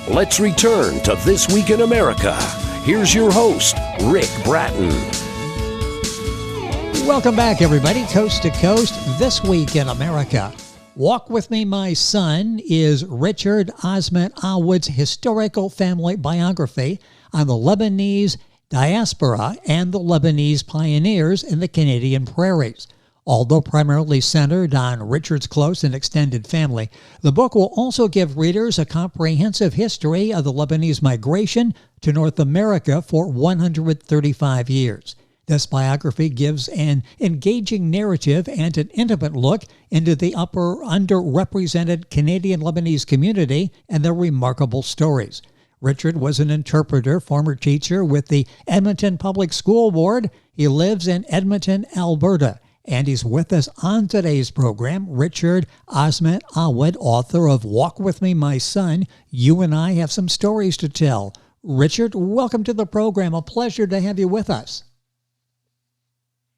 Let's return to This Week in America. Here's your host, Rick Bratton. Welcome back, everybody, coast to coast, This Week in America. Walk With Me, My Son is Richard Asmet Awid's historical family biography on the Lebanese diaspora and the Lebanese pioneers in the Canadian prairies. Although primarily centered on Richard's close and extended family, the book will also give readers a comprehensive history of the Lebanese migration to North America for 135 years. This biography gives an engaging narrative and an intimate look into the underrepresented Canadian Lebanese community and their remarkable stories. Richard was an interpreter, former teacher with the Edmonton Public School Board. He lives in Edmonton, Alberta, and he's with us on today's program. Richard Asmet Awid, author of Walk With Me, My Son. You and I have some stories to tell. Richard, welcome to the program. A pleasure to have you with us.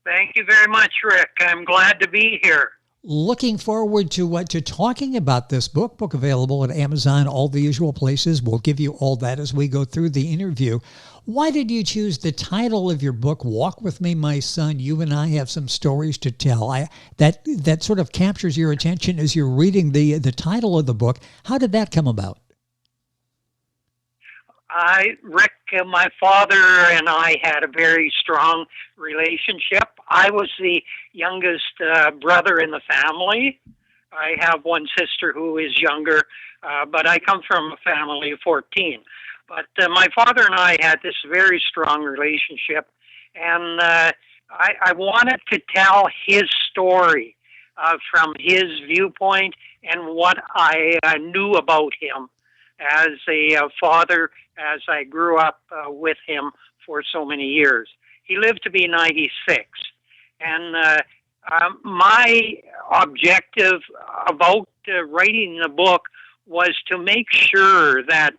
Thank you very much, Rick. I'm glad to be here. Looking forward to talking about this book available at Amazon, all the usual places. We'll give you all that as we go through the interview. Why did you choose the title of your book, Walk With Me, My Son? You and I have some stories to tell. That sort of captures your attention as you're reading the title of the book. How did that come about? Rick, my father and I had a very strong relationship. I was the youngest brother in the family. I have one sister who is younger, but I come from a family of 14. But my father and I had this very strong relationship, and I wanted to tell his story from his viewpoint and what I knew about him as a father, as I grew up with him for so many years. He lived to be 96. And my objective about writing the book was to make sure that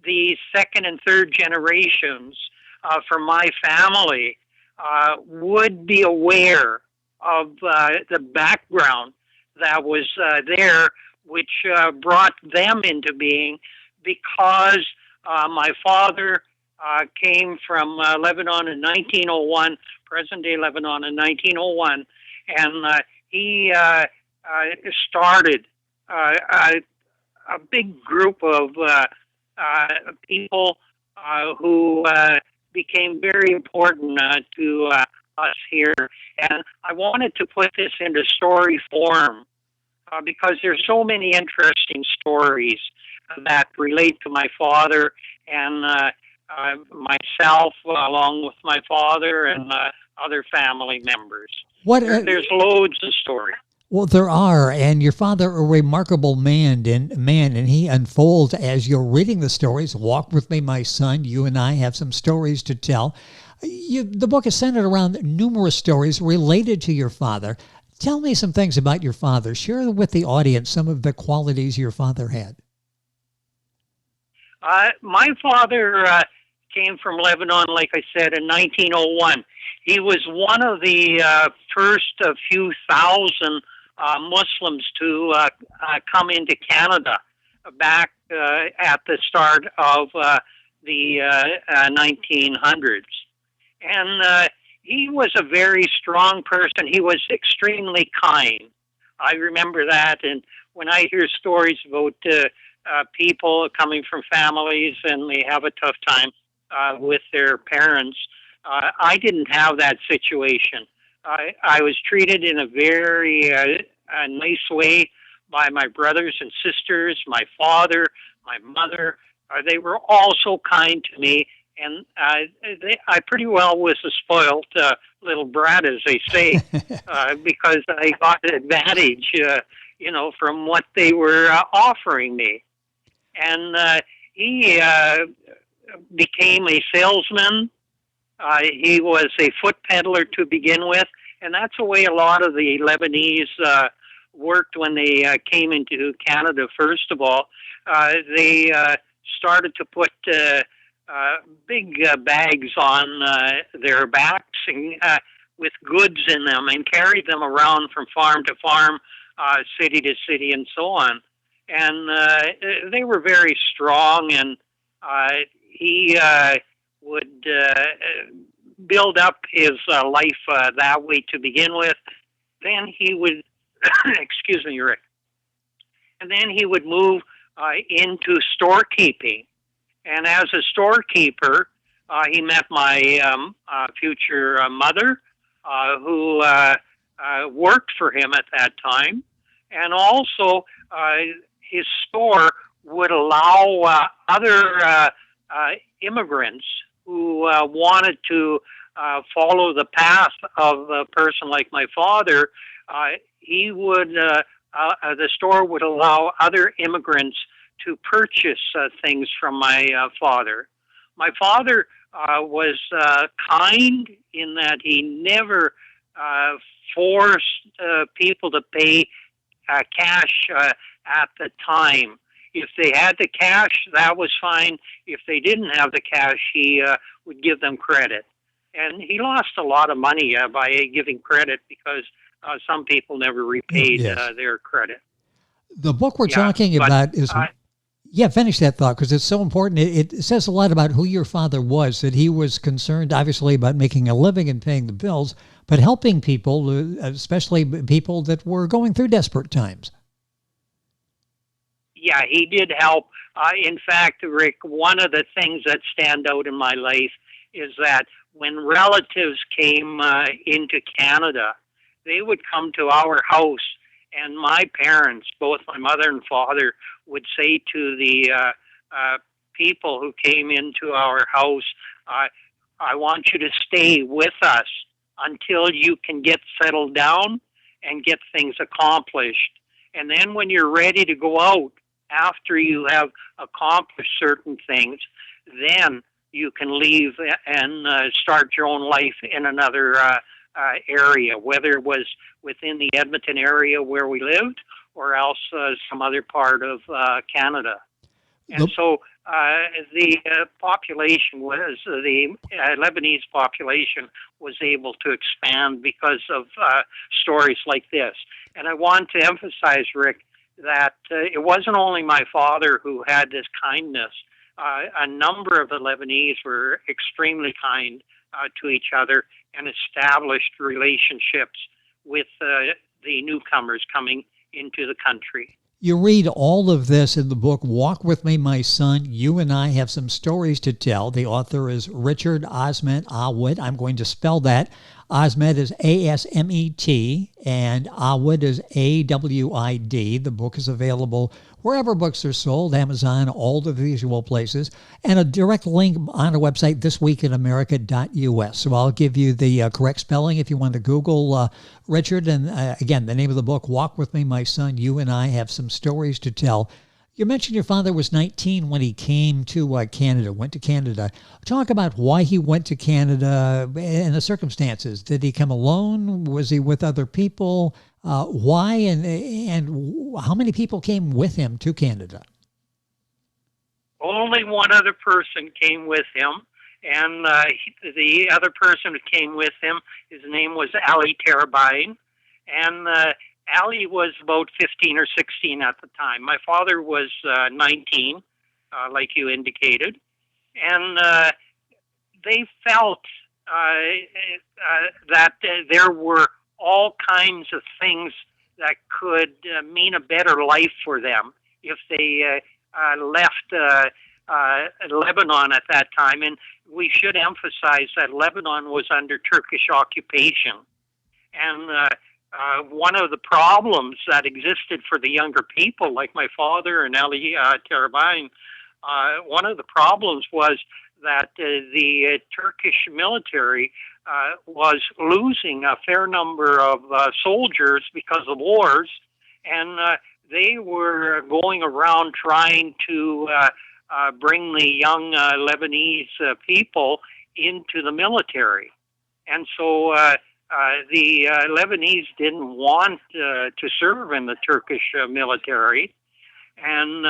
the second and third generations from my family would be aware of the background that was there, which brought them into being, because my father came from Lebanon in 1901, present-day Lebanon in 1901, and he started a big group of people who became very important to us here. And I wanted to put this into story form because there's so many interesting stories that relate to my father and myself, along with my father and other family members. There's loads of stories. Well, there are, and your father, a remarkable man, and he unfolds as you're reading the stories. Walk With Me, My Son. You and I have some stories to tell. The book is centered around numerous stories related to your father. Tell me some things about your father. Share with the audience some of the qualities your father had. My father came from Lebanon, like I said, in 1901. He was one of the first few thousand Muslims to come into Canada back at the start of the 1900s. And he was a very strong person. He was extremely kind. I remember that. And when I hear stories about people coming from families and they have a tough time with their parents, I didn't have that situation. I was treated in a very nice way by my brothers and sisters, my father, my mother. They were all so kind to me, and I pretty well was a spoiled little brat, as they say, because I got an advantage, from what they were offering me. And he became a salesman. He was a foot peddler to begin with, and that's the way a lot of the Lebanese worked when they came into Canada. First of all, they started to put big bags on their backs and with goods in them and carried them around from farm to farm, city to city, and so on. and they were very strong, and he would build up his life that way to begin with. Then he would, excuse me, Rick, and then he would move into storekeeping. And as a storekeeper, he met my future mother, who worked for him at that time. And also, his store would allow other immigrants who wanted to follow the path of a person like my father. He would, the store would allow other immigrants to purchase things from my father. My father was kind in that he never forced people to pay cash at the time. If they had the cash, that was fine. If they didn't have the cash, he would give them credit. And he lost a lot of money by giving credit because some people never repaid their credit. The book we're talking about is... finish that thought, because it's so important. It says a lot about who your father was, that he was concerned, obviously, about making a living and paying the bills, but helping people, especially people that were going through desperate times. Yeah, he did help. In fact, Rick, one of the things that stand out in my life is that when relatives came into Canada, they would come to our house, and my parents, both my mother and father, would say to the people who came into our house, I want you to stay with us until you can get settled down and get things accomplished. And then when you're ready to go out, after you have accomplished certain things, then you can leave and start your own life in another area, whether it was within the Edmonton area where we lived or else some other part of Canada. And so the population was, the Lebanese population was able to expand because of stories like this. And I want to emphasize, Rick, that it wasn't only my father who had this kindness. A number of the Lebanese were extremely kind to each other and established relationships with the newcomers coming into the country. You read all of this in the book, Walk With Me, My Son. You and I have some stories to tell. The author is Richard Asmet Awid. I'm going to spell that. Asmet is A-S-M-E-T, and Awid is A-W-I-D. The book is available wherever books are sold, Amazon, all the usual places, and a direct link on our website, thisweekinamerica.us. So I'll give you the correct spelling if you want to Google Richard. And again, the name of the book, Walk With Me, My Son. You and I have some stories to tell. You mentioned your father was 19 when he came to Canada, went to Canada. Talk about why he went to Canada and the circumstances. Did he come alone? Was he with other people? Why and how many people came with him to Canada? Only one other person came with him, and the other person who came with him, his name was Ali Tarabain, and Ali was about 15 or 16 at the time. My father was 19, like you indicated, and they felt that there were all kinds of things that could mean a better life for them if they left Lebanon at that time. And we should emphasize that Lebanon was under Turkish occupation. And one of the problems that existed for the younger people, like my father and Ali Tarabain, one of the problems was that the Turkish military was losing a fair number of soldiers because of wars, and they were going around trying to bring the young Lebanese people into the military. And so the Lebanese didn't want to serve in the Turkish military, and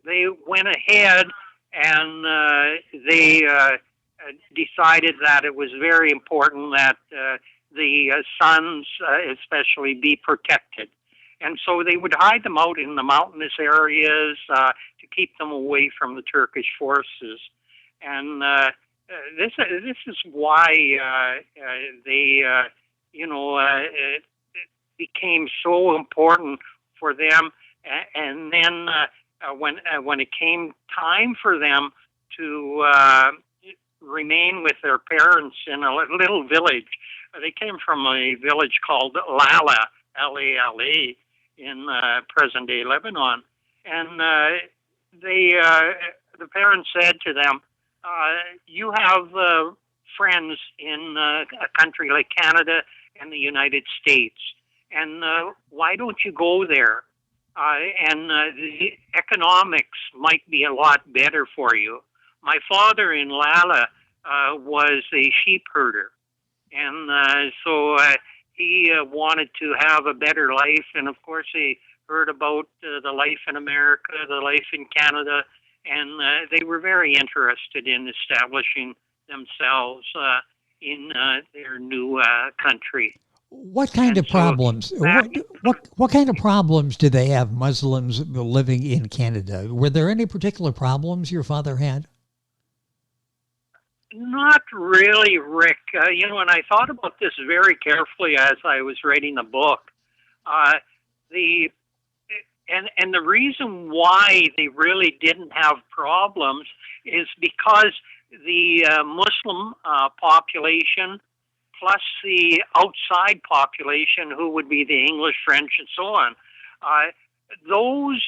they went ahead and they decided that it was very important that the sons especially be protected. And so they would hide them out in the mountainous areas to keep them away from the Turkish forces. And this is why they, it became so important for them. And then when it came time for them to remain with their parents in a little village, they came from a village called Lala, L-A-L-A, in present-day Lebanon. And the parents said to them, you have friends in a country like Canada and the United States, and why don't you go there? And the economics might be a lot better for you. My father in Lala was a sheep herder, and so he wanted to have a better life, and of course he heard about the life in America, the life in Canada, and they were very interested in establishing themselves in their new country. What kind of problems? What kind of problems do they have, Muslims living in Canada? Were there any particular problems your father had? Not really, Rick. And I thought about this very carefully as I was writing the book. The reason why they really didn't have problems is because the Muslim population plus the outside population, who would be the English, French, and so on, those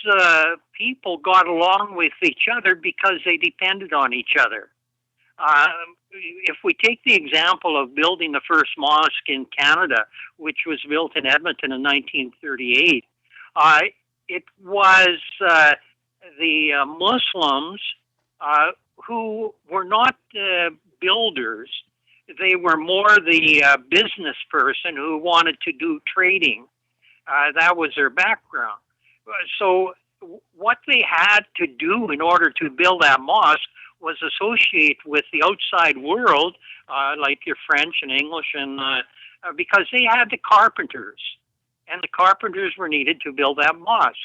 people got along with each other because they depended on each other. If we take the example of building the first mosque in Canada, which was built in Edmonton in 1938, it was the Muslims who were not builders. They were more the business person who wanted to do trading. That was their background. So what they had to do in order to build that mosque was associate with the outside world, like your French and English, and because they had the carpenters, and the carpenters were needed to build that mosque.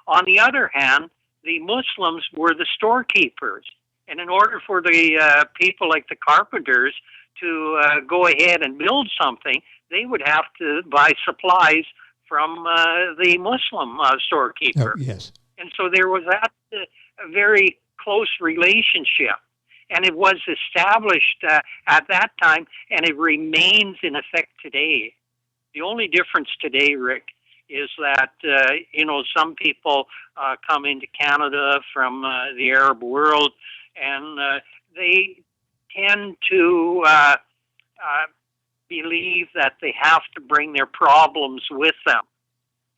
On the other hand, the Muslims were the storekeepers, and in order for the people like the carpenters to go ahead and build something, they would have to buy supplies from the Muslim storekeeper. Oh, yes. And so there was that very close relationship, and it was established at that time, and it remains in effect today. The only difference today, Rick, is that some people come into Canada from the Arab world, and they tend to believe that they have to bring their problems with them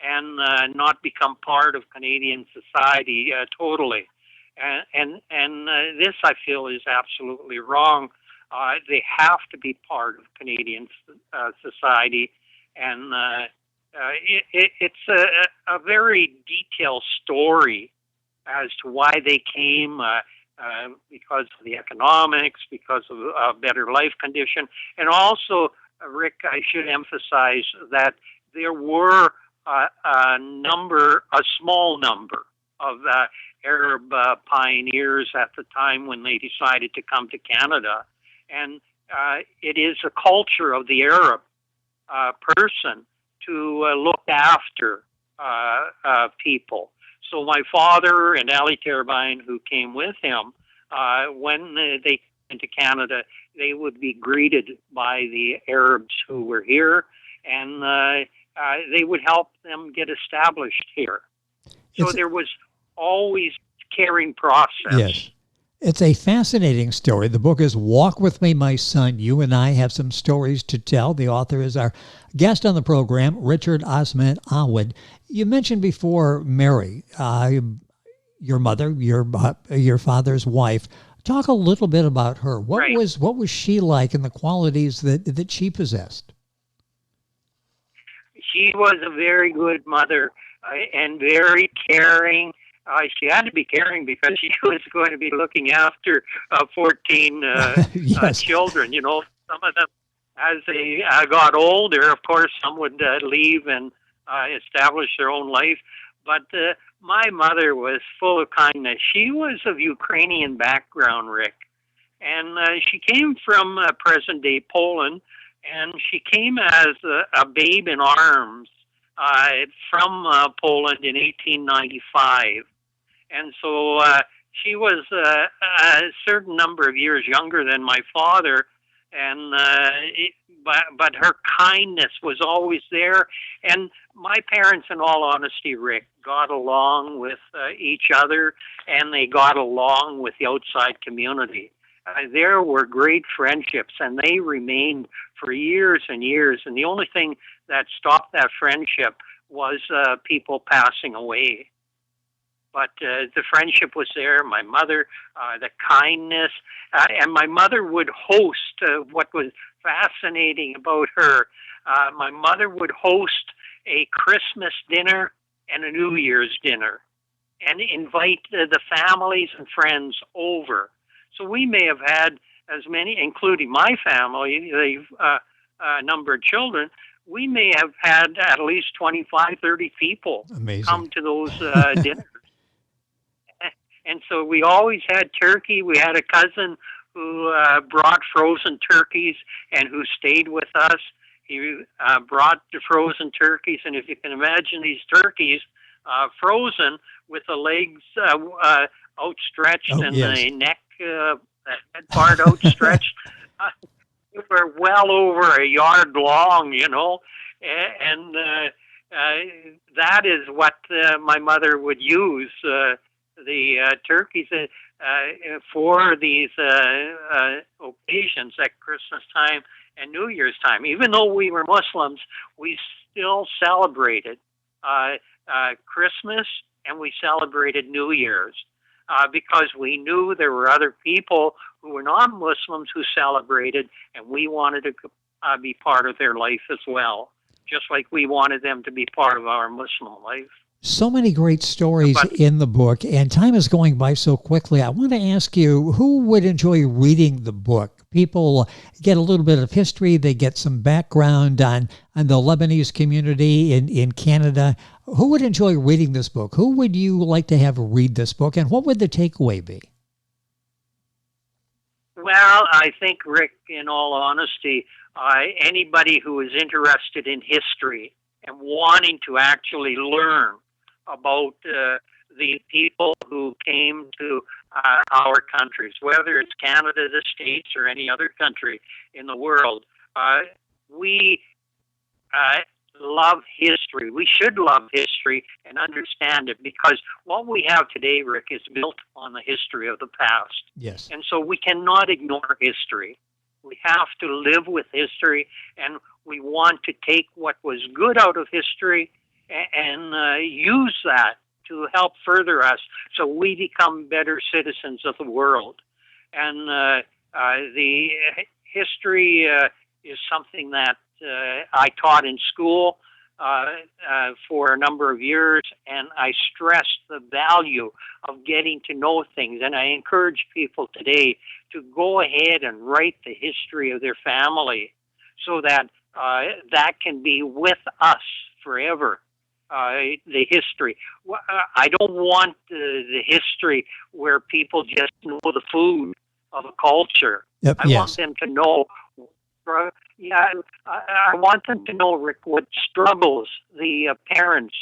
and not become part of Canadian society totally. And this, I feel, is absolutely wrong. They have to be part of Canadian society, and it's a very detailed story as to why they came, because of the economics, because of a better life condition, and also, Rick, I should emphasize that there were a small number of Arab pioneers at the time when they decided to come to Canada. And it is a culture of the Arab person to look after people. So my father and Ali Terbain, who came with him, when they came into Canada, they would be greeted by the Arabs who were here, and they would help them get established here. So there was always caring process. Yes. It's a fascinating story. The book is Walk With Me, My Son. You and I have some stories to tell. The author is our guest on the program, Richard Asmet Awid. You mentioned before Mary, your mother, your father's wife. Talk a little bit about her. What was she like, and the qualities that she possessed? She was a very good mother and very caring. She had to be caring because she was going to be looking after 14 yes. children. Some of them, as they got older, of course, some would leave and establish their own life. But my mother was full of kindness. She was of Ukrainian background, Rick, and she came from present-day Poland, and she came as a babe in arms from Poland in 1895. And so she was a certain number of years younger than my father, and but her kindness was always there. And my parents, in all honesty, Rick, got along with each other, and they got along with the outside community. There were great friendships, and they remained for years and years. And the only thing that stopped that friendship was people passing away. But the friendship was there. My mother, the kindness, and my mother would host what was fascinating about her. My mother would host a Christmas dinner and a New Year's dinner and invite the families and friends over. So we may have had as many, including my family, the number of children, we may have had at least 25, 30 people come to those dinners. And so we always had turkey. We had a cousin who brought frozen turkeys and who stayed with us. He brought the frozen turkeys, and if you can imagine these turkeys frozen with the legs outstretched the neck head part outstretched, they were well over a yard long, you know, and that is what my mother would use. The turkeys for these occasions at Christmas time and New Year's time. Even though we were Muslims, we still celebrated Christmas and we celebrated New Year's because we knew there were other people who were non-Muslims who celebrated, and we wanted to be part of their life as well, just like we wanted them to be part of our Muslim life. So many great stories in the book, and time is going by so quickly. I want to ask you, who would enjoy reading the book? People get a little bit of history. They get some background on the Lebanese community in Canada. Who would enjoy reading this book? Who would you like to have read this book, and what would the takeaway be? Well, I think, Rick, in all honesty, anybody who is interested in history and wanting to actually learn about the people who came to our countries, whether it's Canada, the States, or any other country in the world. We love history. We should love history and understand it, because what we have today, Rick, is built on the history of the past. Yes. And so we cannot ignore history. We have to live with history, and we want to take what was good out of history and use that to help further us so we become better citizens of the world. And the history is something that I taught in school for a number of years, and I stressed the value of getting to know things. And I encourage people today to go ahead and write the history of their family so that that can be with us forever. The history. I don't want the history where people just know the food of a culture. Yep, I want them to know. I want them to know, Rick, what struggles the parents,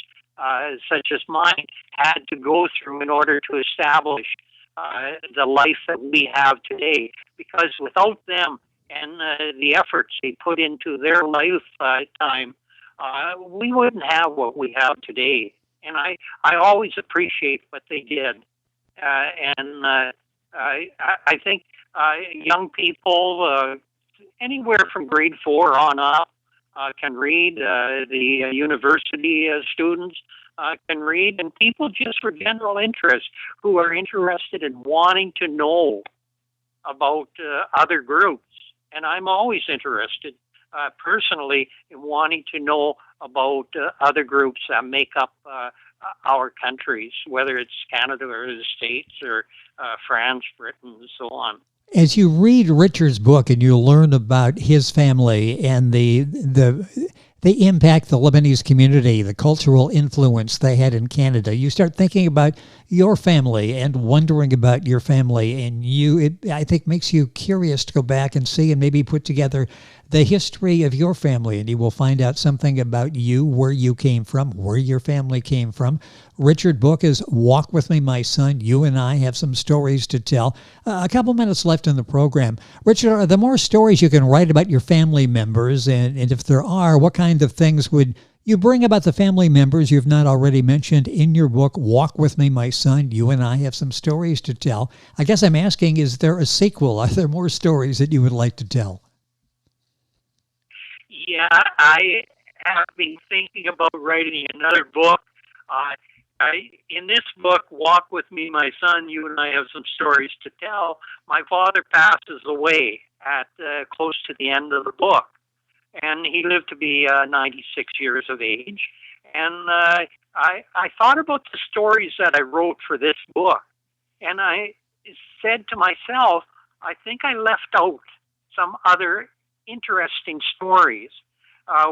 such as mine, had to go through in order to establish the life that we have today. Because without them and the efforts they put into their lifetime, we wouldn't have what we have today. And I always appreciate what they did. And I think young people, anywhere from grade 4 on up, can read. The university students can read. And people just for general interest who are interested in wanting to know about other groups. And I'm always interested personally in wanting to know about other groups that make up our countries, whether it's Canada or the States or France, Britain, and so on. As you read Richard's book and you learn about his family and the the impact the Lebanese community, the cultural influence they had in Canada. You start thinking about your family and wondering about your family, and it I think makes you curious to go back and see and maybe put together the history of your family, and you will find out something about you, where you came from, where your family came from. Richard book is Walk With Me, My Son. You and I have some stories to tell. A couple minutes left in the program. Richard, are there more stories you can write about your family members? And if there are, what kind of things would you bring about the family members you've not already mentioned in your book, Walk With Me, My Son? You and I have some stories to tell. I guess I'm asking, is there a sequel? Are there more stories that you would like to tell? Yeah, I have been thinking about writing another book. In this book, Walk With Me, My Son, You and I Have Some Stories to Tell, my father passes away at close to the end of the book. And he lived to be 96 years of age. And I thought about the stories that I wrote for this book. And I said to myself, I think I left out some other interesting stories.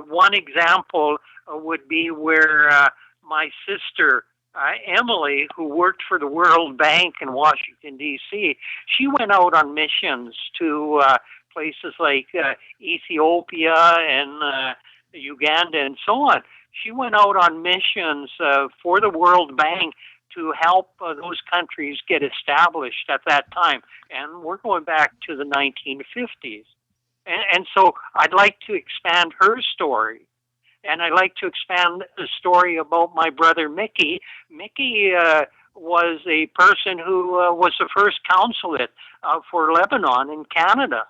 One example would be where my sister, Emily, who worked for the World Bank in Washington, D.C., she went out on missions to places like Ethiopia and Uganda and so on. She went out on missions for the World Bank to help those countries get established at that time. And we're going back to the 1950s. And so I'd like to expand her story. And I'd like to expand the story about my brother Mickey. Mickey was a person who was the first consulate for Lebanon in Canada,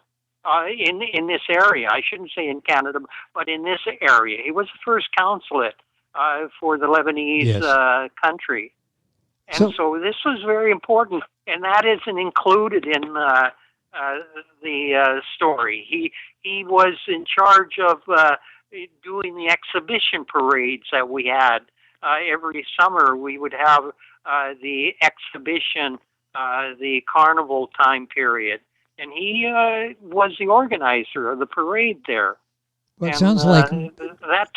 in this area. I shouldn't say in Canada, but in this area. He was the first consulate for the Lebanese country. And so this was very important, and that isn't included in the story. He was in charge of doing the exhibition parades that we had. Every summer we would have the exhibition, the carnival time period. And he was the organizer of the parade there. Well, it sounds like that.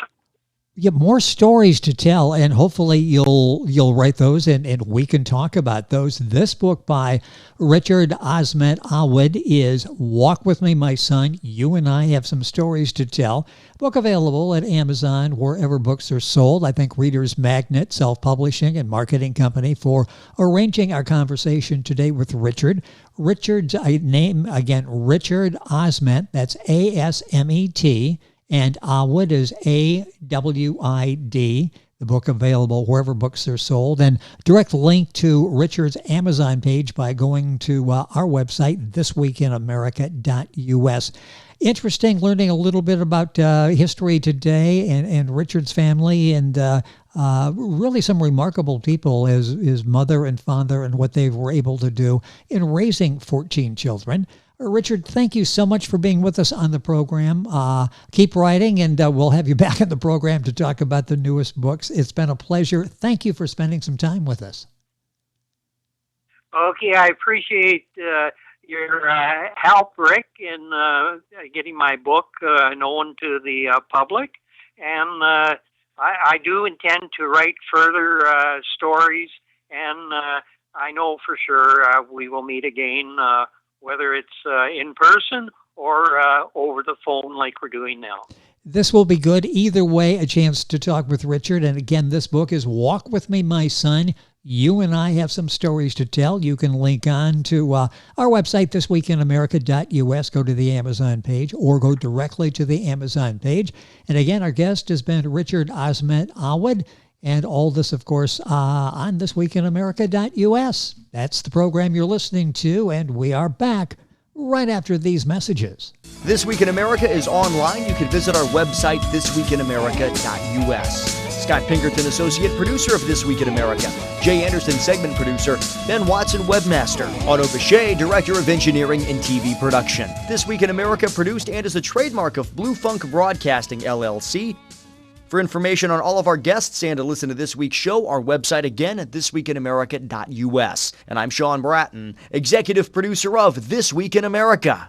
You have more stories to tell, and hopefully you'll write those, and we can talk about those. This book by Richard Asmet Awid is Walk With Me, My Son. You and I Have Some Stories to Tell. Book available at Amazon, wherever books are sold. I thank Reader's Magnet, self-publishing and marketing company, for arranging our conversation today with Richard. Richard's name, again, Richard Asmet, that's A-S-M-E-T, and Awid is A-W-I-D. The book available wherever books are sold. And direct link to Richard's Amazon page by going to our website, thisweekinamerica.us. Interesting learning a little bit about history today and Richard's family, and really some remarkable people, his mother and father, and what they were able to do in raising 14 children. Richard, thank you so much for being with us on the program. Keep writing, and we'll have you back on the program to talk about the newest books. It's been a pleasure. Thank you for spending some time with us. Okay, I appreciate your help, Rick, in getting my book known to the public. And I do intend to write further stories, and I know for sure we will meet again, whether it's in person or over the phone like we're doing now. This will be good. Either way, a chance to talk with Richard. And again, this book is Walk With Me, My Son. You and I Have Some Stories to Tell. You can link on to our website, thisweekinamerica.us. Go to the Amazon page or go directly to the Amazon page. And again, our guest has been Richard Asmet Awid. And all this, of course, on thisweekinamerica.us. That's the program you're listening to, and we are back right after these messages. This Week in America is online. You can visit our website, thisweekinamerica.us. Scott Pinkerton, Associate Producer of This Week in America. Jay Anderson, Segment Producer. Ben Watson, Webmaster. Otto Bechet, Director of Engineering and TV Production. This Week in America produced and is a trademark of Blue Funk Broadcasting, LLC. For information on all of our guests and to listen to this week's show, our website again at thisweekinamerica.us. And I'm Sean Bratton, Executive Producer of This Week in America.